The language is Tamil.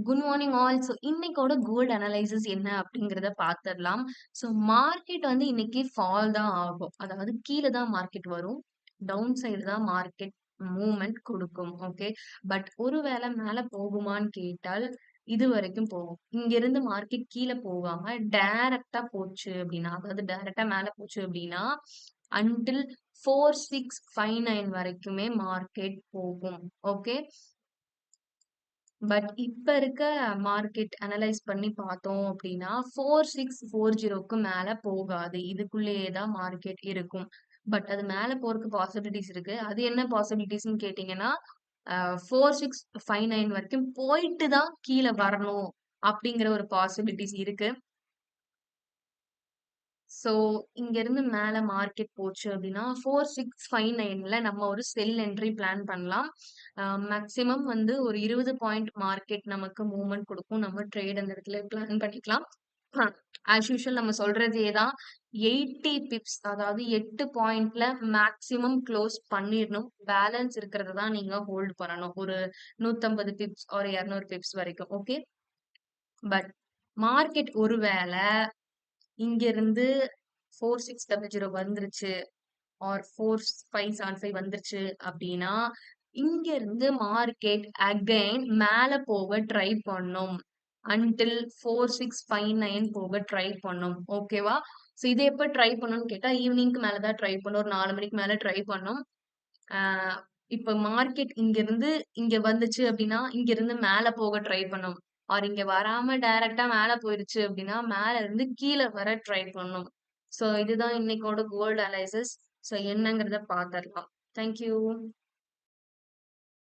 Good morning all. ஸோ இன்னைக்கோட கோல்ட் அனலைசிஸ் என்ன அப்படிங்கிறத பார்த்துடலாம். ஸோ மார்க்கெட் வந்து இன்னைக்கு ஃபால் தான் ஆகும். அதாவது கீழ தான் மார்க்கெட் வரும். டவுன் சைடு தான் மார்க்கெட் மூவ்மெண்ட் குடுக்கும். ஓகே. பட் ஒருவேளை மேல போகுமான்னு கேட்டால், இதுவரைக்கும் போகும். இங்கிருந்து மார்க்கெட் கீழ போகாம டைரக்ட்டா போச்சு அப்படின்னா, அதாவது டைரக்ட்டா மேல போச்சு அப்படின்னா, அன்டில் 4659 வரைக்குமே மார்க்கெட் போகும். ஓகே. பட் இப்ப இருக்க மார்க்கெட் அனலைஸ் பண்ணி பார்த்தோம் அப்படின்னா, 4640க்கு மேல போகாது. இதுக்குள்ளேயே தான் மார்க்கெட் இருக்கும். பட் அது மேல போறதுக்கு பாசிபிலிட்டீஸ் இருக்கு. அது என்ன பாசிபிலிட்டீஸ்ன்னு கேட்டீங்கன்னா, 4659 வரைக்கும் போயிட்டு தான் கீழ வரணும் அப்படிங்கிற ஒரு பாசிபிலிட்டீஸ் இருக்கு. ஸோ, இங்கருந்து மேல மார்க்கெட் போச்சு அப்டின்னா, 4659ல நம்ம ஒரு செல் என்ட்ரி பிளான் பண்ணலாம். மேக்ஸிமம் வந்து ஒரு 20 பாயிண்ட் மார்க்கெட் நமக்கு மூவ்மெண்ட் குடுக்கும். நம்ம ட்ரேட் அந்த இடத்துல பிளான் பண்ணிக்கலாம். அ ஆஸ் யூசுவல் நம்ம சொல்றதே தான் 80 பிப்ஸ் அதாவது 8 பாயிண்ட்ல மேக்ஸிமம் க்ளோஸ் பண்ணிரணும். பேலன்ஸ் இருக்கிறத தான் நீங்க ஹோல்ட் பண்ணணும். ஒரு 150 பிப்ஸ் ஒரு 200 பிப்ஸ் வரைக்கும். ஓகே. பட் மார்க்கெட் ஒரு வேள இங்கருந்து 4600 வந்துருச்சு ஆர் 4575 வந்துருச்சு அப்டின்னா, இங்க இருந்து மார்க்கெட் அகைன் மேல போக ட்ரை பண்ணும். அன்டில் 4659 போக ட்ரை பண்ணும். ஓகேவா? ஸோ இது எப்ப ட்ரை பண்ணும்னு கேட்டா, ஈவினிங்க்கு மேல தான் ட்ரை பண்ணும். ஒரு 4 மணிக்கு மேல ட்ரை பண்ணும். ஆ இப்ப மார்க்கெட் இங்கிருந்து இங்க வந்துச்சு அப்டின்னா, இங்கிருந்து மேல போக ட்ரை பண்ணும். ஆர் இங்க வராம டைரக்ட்டா மேல போயிருச்சு அப்டின்னா, மேல இருந்து கீழ வர ட்ரை பண்ணும். ஸோ இதுதான் இன்னைக்கோட கோல்ட் அனலைசிஸ். ஸோ என்னங்கிறத பாத்துரலாம். Thank you.